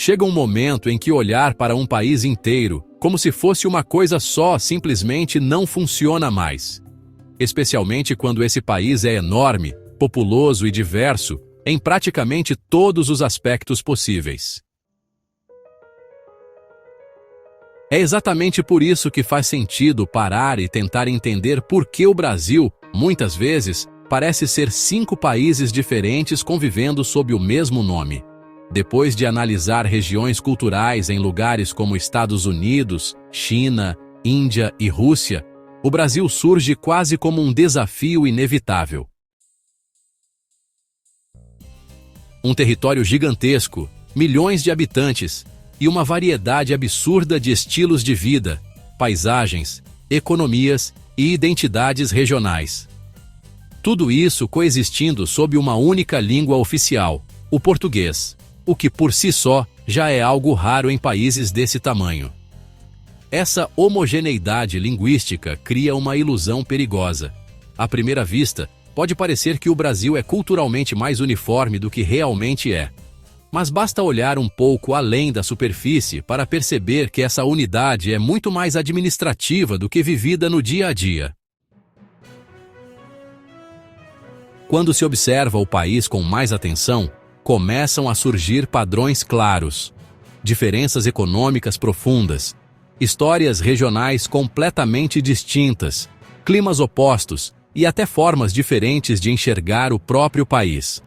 chega um momento em que olhar para um país inteiro, como se fosse uma coisa só, simplesmente não funciona mais. Especialmente quando esse país é enorme, populoso e diverso, em praticamente todos os aspectos possíveis. É exatamente por isso que faz sentido parar e tentar entender por que o Brasil, muitas vezes, parece ser 5 países diferentes convivendo sob o mesmo nome. Depois de analisar regiões culturais em lugares como Estados Unidos, China, Índia e Rússia, o Brasil surge quase como um desafio inevitável. Um território gigantesco, milhões de habitantes e uma variedade absurda de estilos de vida, paisagens, economias e identidades regionais. Tudo isso coexistindo sob uma única língua oficial, o português, o que por si só já é algo raro em países desse tamanho. Essa homogeneidade linguística cria uma ilusão perigosa. À primeira vista, pode parecer que o Brasil é culturalmente mais uniforme do que realmente é. Mas basta olhar um pouco além da superfície para perceber que essa unidade é muito mais administrativa do que vivida no dia a dia. Quando se observa o país com mais atenção, começam a surgir padrões claros, diferenças econômicas profundas, histórias regionais completamente distintas, climas opostos e até formas diferentes de enxergar o próprio país.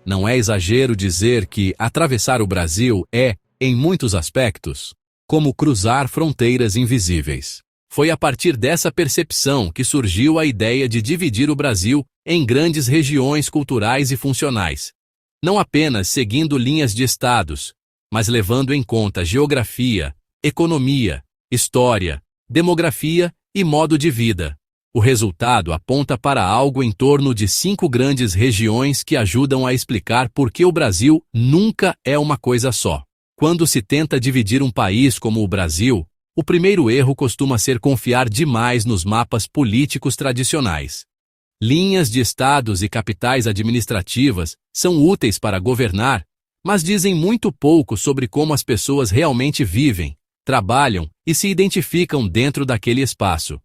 Não é exagero dizer que atravessar o Brasil é, em muitos aspectos, como cruzar fronteiras invisíveis. Foi a partir dessa percepção que surgiu a ideia de dividir o Brasil em grandes regiões culturais e funcionais, não apenas seguindo linhas de estados, mas levando em conta geografia, economia, história, demografia e modo de vida. O resultado aponta para algo em torno de 5 grandes regiões que ajudam a explicar por que o Brasil nunca é uma coisa só. Quando se tenta dividir um país como o Brasil, o primeiro erro costuma ser confiar demais nos mapas políticos tradicionais. Linhas de estados e capitais administrativas são úteis para governar, mas dizem muito pouco sobre como as pessoas realmente vivem, trabalham e se identificam dentro daquele espaço.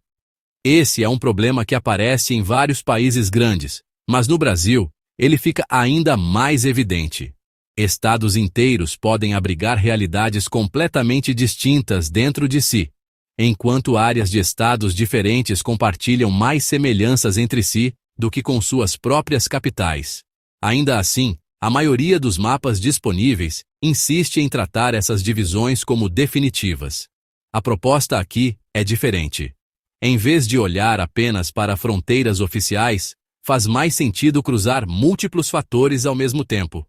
Esse é um problema que aparece em vários países grandes, mas no Brasil, ele fica ainda mais evidente. Estados inteiros podem abrigar realidades completamente distintas dentro de si, enquanto áreas de estados diferentes compartilham mais semelhanças entre si do que com suas próprias capitais. Ainda assim, a maioria dos mapas disponíveis insiste em tratar essas divisões como definitivas. A proposta aqui é diferente. Em vez de olhar apenas para fronteiras oficiais, faz mais sentido cruzar múltiplos fatores ao mesmo tempo.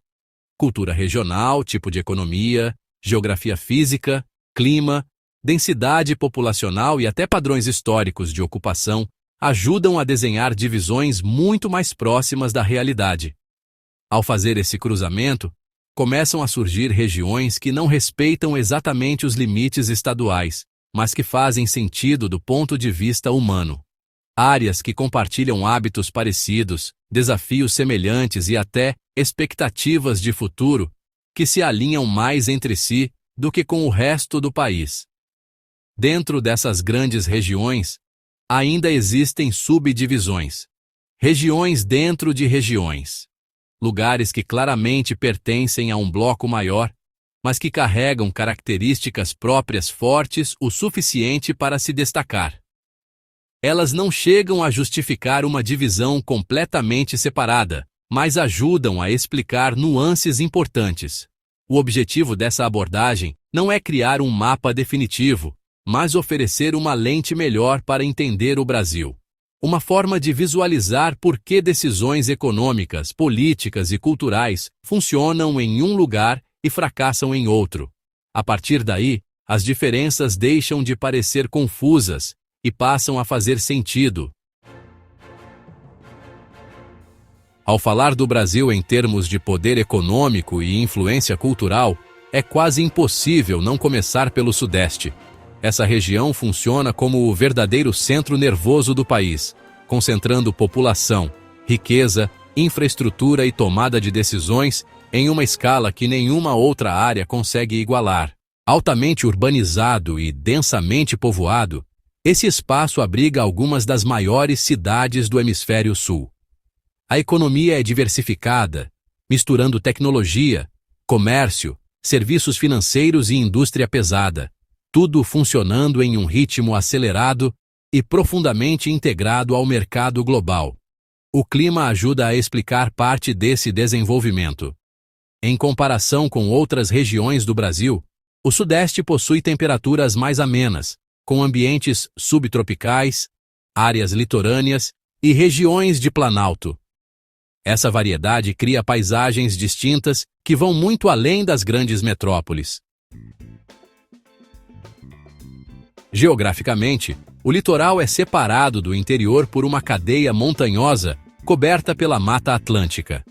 Cultura regional, tipo de economia, geografia física, clima, densidade populacional e até padrões históricos de ocupação ajudam a desenhar divisões muito mais próximas da realidade. Ao fazer esse cruzamento, começam a surgir regiões que não respeitam exatamente os limites estaduais, mas que fazem sentido do ponto de vista humano. Áreas que compartilham hábitos parecidos, desafios semelhantes e até expectativas de futuro que se alinham mais entre si do que com o resto do país. Dentro dessas grandes regiões, ainda existem subdivisões. Regiões dentro de regiões. Lugares que claramente pertencem a um bloco maior, mas que carregam características próprias fortes o suficiente para se destacar. Elas não chegam a justificar uma divisão completamente separada, mas ajudam a explicar nuances importantes. O objetivo dessa abordagem não é criar um mapa definitivo, mas oferecer uma lente melhor para entender o Brasil. Uma forma de visualizar por que decisões econômicas, políticas e culturais funcionam em um lugar e fracassam em outro. A partir daí, as diferenças deixam de parecer confusas e passam a fazer sentido. Ao falar do Brasil em termos de poder econômico e influência cultural, é quase impossível não começar pelo Sudeste. Essa região funciona como o verdadeiro centro nervoso do país, concentrando população, riqueza infraestrutura e tomada de decisões em uma escala que nenhuma outra área consegue igualar. Altamente urbanizado e densamente povoado, esse espaço abriga algumas das maiores cidades do Hemisfério Sul. A economia é diversificada, misturando tecnologia, comércio, serviços financeiros e indústria pesada, tudo funcionando em um ritmo acelerado e profundamente integrado ao mercado global. O clima ajuda a explicar parte desse desenvolvimento. Em comparação com outras regiões do Brasil, o Sudeste possui temperaturas mais amenas, com ambientes subtropicais, áreas litorâneas e regiões de planalto. Essa variedade cria paisagens distintas que vão muito além das grandes metrópoles. Geograficamente, o litoral é separado do interior por uma cadeia montanhosa coberta pela Mata Atlântica.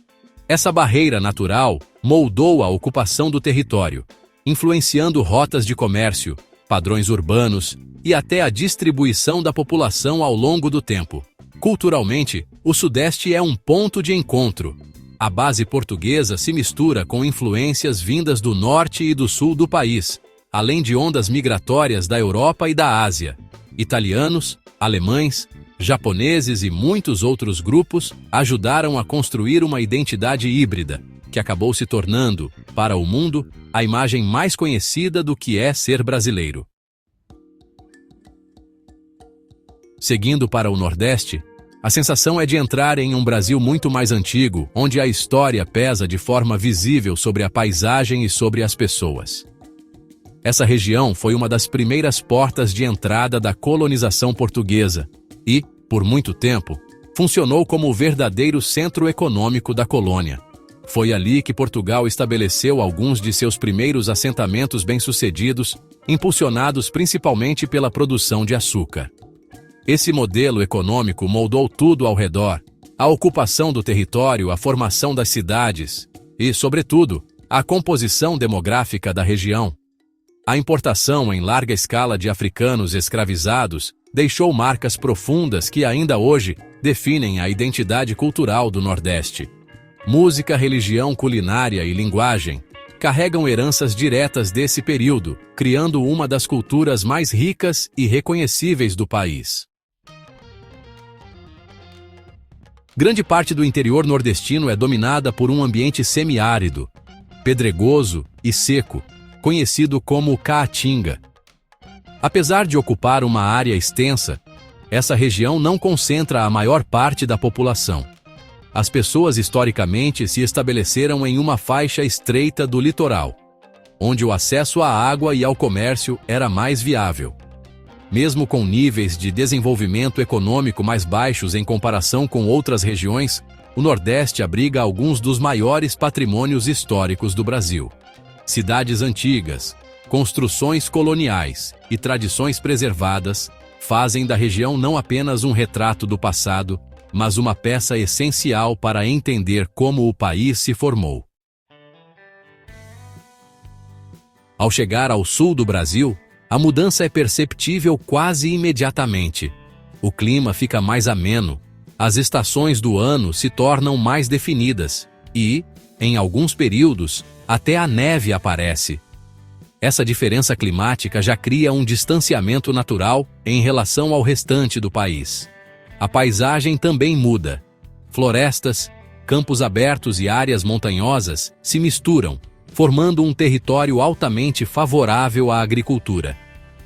Essa barreira natural moldou a ocupação do território, influenciando rotas de comércio, padrões urbanos e até a distribuição da população ao longo do tempo. Culturalmente, o Sudeste é um ponto de encontro. A base portuguesa se mistura com influências vindas do norte e do sul do país, além de ondas migratórias da Europa e da Ásia. Italianos, alemães, japoneses e muitos outros grupos ajudaram a construir uma identidade híbrida, que acabou se tornando, para o mundo, a imagem mais conhecida do que é ser brasileiro. Seguindo para o Nordeste, a sensação é de entrar em um Brasil muito mais antigo, onde a história pesa de forma visível sobre a paisagem e sobre as pessoas. Essa região foi uma das primeiras portas de entrada da colonização portuguesa e, por muito tempo, funcionou como o verdadeiro centro econômico da colônia. Foi ali que Portugal estabeleceu alguns de seus primeiros assentamentos bem-sucedidos, impulsionados principalmente pela produção de açúcar. Esse modelo econômico moldou tudo ao redor: a ocupação do território, a formação das cidades e, sobretudo, a composição demográfica da região. A importação em larga escala de africanos escravizados deixou marcas profundas que ainda hoje definem a identidade cultural do Nordeste. Música, religião, culinária e linguagem carregam heranças diretas desse período, criando uma das culturas mais ricas e reconhecíveis do país. Grande parte do interior nordestino é dominada por um ambiente semiárido, pedregoso e seco, conhecido como Caatinga. Apesar de ocupar uma área extensa, essa região não concentra a maior parte da população. As pessoas historicamente se estabeleceram em uma faixa estreita do litoral, onde o acesso à água e ao comércio era mais viável. Mesmo com níveis de desenvolvimento econômico mais baixos em comparação com outras regiões, o Nordeste abriga alguns dos maiores patrimônios históricos do Brasil. Cidades antigas, construções coloniais e tradições preservadas fazem da região não apenas um retrato do passado, mas uma peça essencial para entender como o país se formou. Ao chegar ao sul do Brasil, a mudança é perceptível quase imediatamente. O clima fica mais ameno, as estações do ano se tornam mais definidas e, em alguns períodos, até a neve aparece. Essa diferença climática já cria um distanciamento natural em relação ao restante do país. A paisagem também muda. Florestas, campos abertos e áreas montanhosas se misturam, formando um território altamente favorável à agricultura.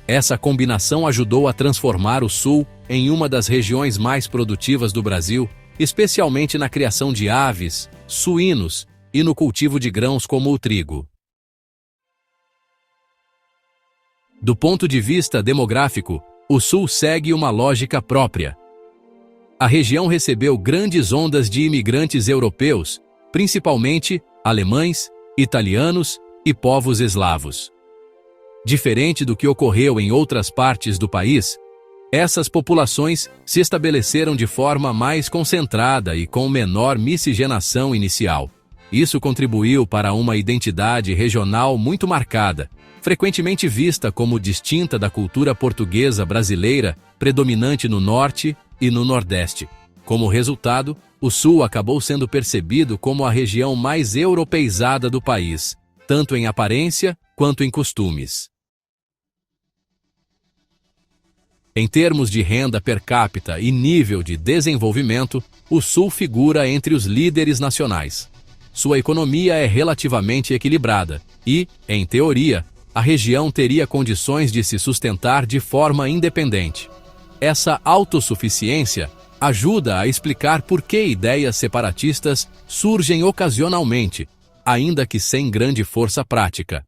Essa combinação ajudou a transformar o Sul em uma das regiões mais produtivas do Brasil, especialmente na criação de aves, suínos e no cultivo de grãos como o trigo. Do ponto de vista demográfico, o Sul segue uma lógica própria. A região recebeu grandes ondas de imigrantes europeus, principalmente alemães, italianos e povos eslavos. Diferente do que ocorreu em outras partes do país, essas populações se estabeleceram de forma mais concentrada e com menor miscigenação inicial. Isso contribuiu para uma identidade regional muito marcada, frequentemente vista como distinta da cultura portuguesa brasileira, predominante no Norte e no Nordeste. Como resultado, o Sul acabou sendo percebido como a região mais europeizada do país, tanto em aparência quanto em costumes. Em termos de renda per capita e nível de desenvolvimento, o Sul figura entre os líderes nacionais. Sua economia é relativamente equilibrada e, em teoria, a região teria condições de se sustentar de forma independente. Essa autossuficiência ajuda a explicar por que ideias separatistas surgem ocasionalmente, ainda que sem grande força prática.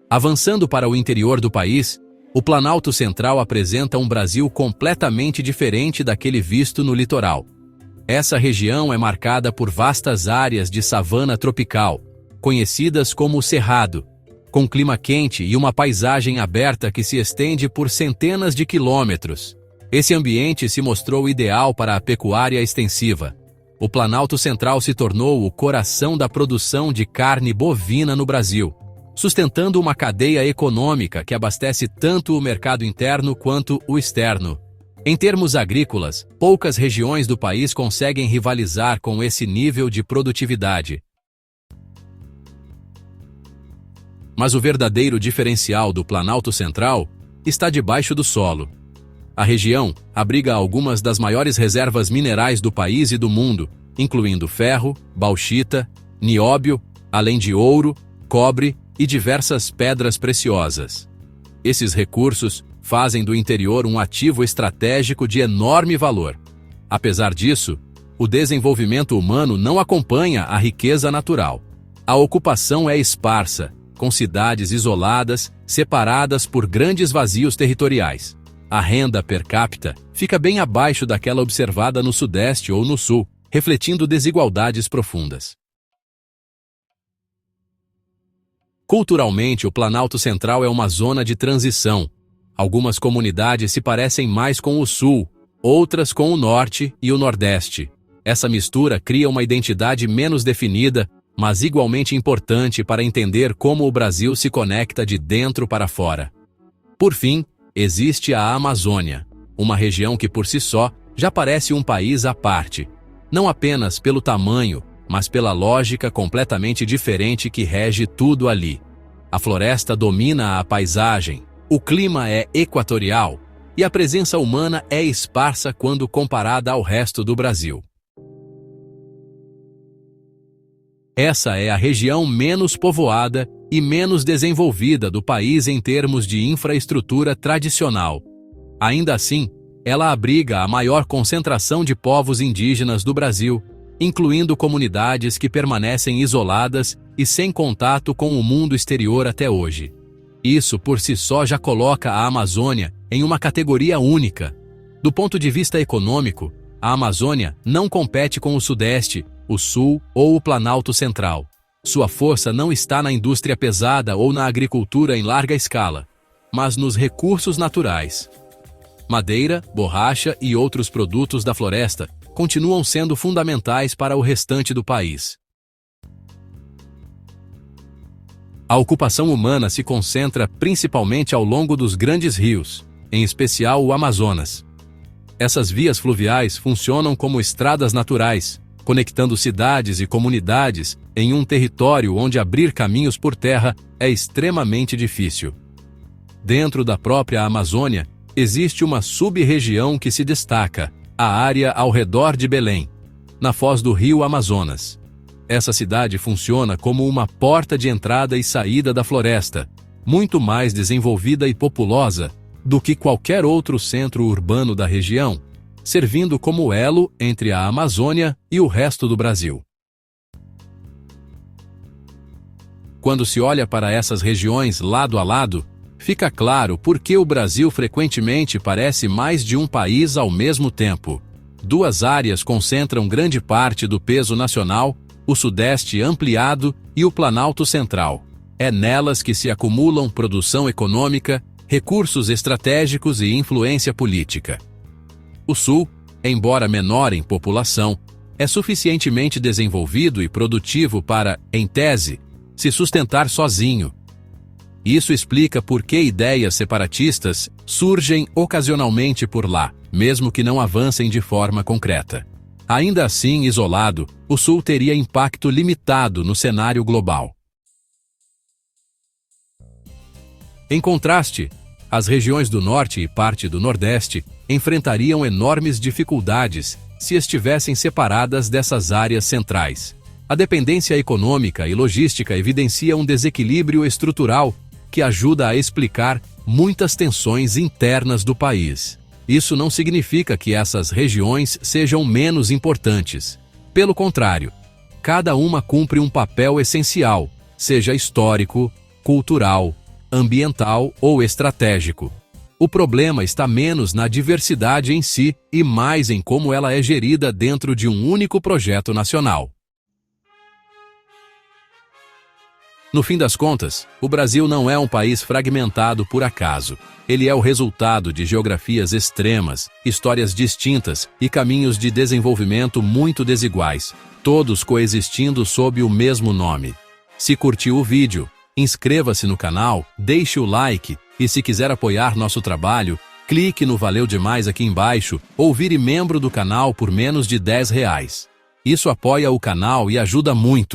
Avançando para o interior do país, o Planalto Central apresenta um Brasil completamente diferente daquele visto no litoral. Essa região é marcada por vastas áreas de savana tropical, conhecidas como Cerrado, com clima quente e uma paisagem aberta que se estende por centenas de quilômetros. Esse ambiente se mostrou ideal para a pecuária extensiva. O Planalto Central se tornou o coração da produção de carne bovina no Brasil, sustentando uma cadeia econômica que abastece tanto o mercado interno quanto o externo. Em termos agrícolas, poucas regiões do país conseguem rivalizar com esse nível de produtividade. Mas o verdadeiro diferencial do Planalto Central está debaixo do solo. A região abriga algumas das maiores reservas minerais do país e do mundo, incluindo ferro, bauxita, nióbio, além de ouro, cobre e diversas pedras preciosas. Esses recursos fazem do interior um ativo estratégico de enorme valor. Apesar disso, o desenvolvimento humano não acompanha a riqueza natural. A ocupação é esparsa, com cidades isoladas, separadas por grandes vazios territoriais. A renda per capita fica bem abaixo daquela observada no Sudeste ou no Sul, refletindo desigualdades profundas. Culturalmente, o Planalto Central é uma zona de transição. Algumas comunidades se parecem mais com o Sul, outras com o Norte e o Nordeste. Essa mistura cria uma identidade menos definida, mas igualmente importante para entender como o Brasil se conecta de dentro para fora. Por fim, existe a Amazônia, uma região que por si só já parece um país à parte, não apenas pelo tamanho, mas pela lógica completamente diferente que rege tudo ali. A floresta domina a paisagem, o clima é equatorial e a presença humana é esparsa quando comparada ao resto do Brasil. Essa é a região menos povoada e menos desenvolvida do país em termos de infraestrutura tradicional. Ainda assim, ela abriga a maior concentração de povos indígenas do Brasil, incluindo comunidades que permanecem isoladas e sem contato com o mundo exterior até hoje. Isso por si só já coloca a Amazônia em uma categoria única. Do ponto de vista econômico, a Amazônia não compete com o Sudeste, o Sul ou o Planalto Central. Sua força não está na indústria pesada ou na agricultura em larga escala, mas nos recursos naturais. Madeira, borracha e outros produtos da floresta continuam sendo fundamentais para o restante do país. A ocupação humana se concentra principalmente ao longo dos grandes rios, em especial o Amazonas. Essas vias fluviais funcionam como estradas naturais, conectando cidades e comunidades em um território onde abrir caminhos por terra é extremamente difícil. Dentro da própria Amazônia, existe uma sub-região que se destaca, a área ao redor de Belém, na foz do rio Amazonas. Essa cidade funciona como uma porta de entrada e saída da floresta, muito mais desenvolvida e populosa do que qualquer outro centro urbano da região, servindo como elo entre a Amazônia e o resto do Brasil. Quando se olha para essas regiões lado a lado, fica claro por que o Brasil frequentemente parece mais de um país ao mesmo tempo. Duas áreas concentram grande parte do peso nacional, o Sudeste ampliado e o Planalto Central. É nelas que se acumulam produção econômica, recursos estratégicos e influência política. O Sul, embora menor em população, é suficientemente desenvolvido e produtivo para, em tese, se sustentar sozinho. Isso explica por que ideias separatistas surgem ocasionalmente por lá, mesmo que não avancem de forma concreta. Ainda assim, isolado, o Sul teria impacto limitado no cenário global. Em contraste, as regiões do Norte e parte do Nordeste enfrentariam enormes dificuldades se estivessem separadas dessas áreas centrais. A dependência econômica e logística evidencia um desequilíbrio estrutural que ajuda a explicar muitas tensões internas do país. Isso não significa que essas regiões sejam menos importantes. Pelo contrário, cada uma cumpre um papel essencial, seja histórico, cultural, ambiental ou estratégico. O problema está menos na diversidade em si e mais em como ela é gerida dentro de um único projeto nacional. No fim das contas, o Brasil não é um país fragmentado por acaso. Ele é o resultado de geografias extremas, histórias distintas e caminhos de desenvolvimento muito desiguais, todos coexistindo sob o mesmo nome. Se curtiu o vídeo, inscreva-se no canal, deixe o like e se quiser apoiar nosso trabalho, clique no Valeu Demais aqui embaixo ou vire membro do canal por menos de R$10. Isso apoia o canal e ajuda muito.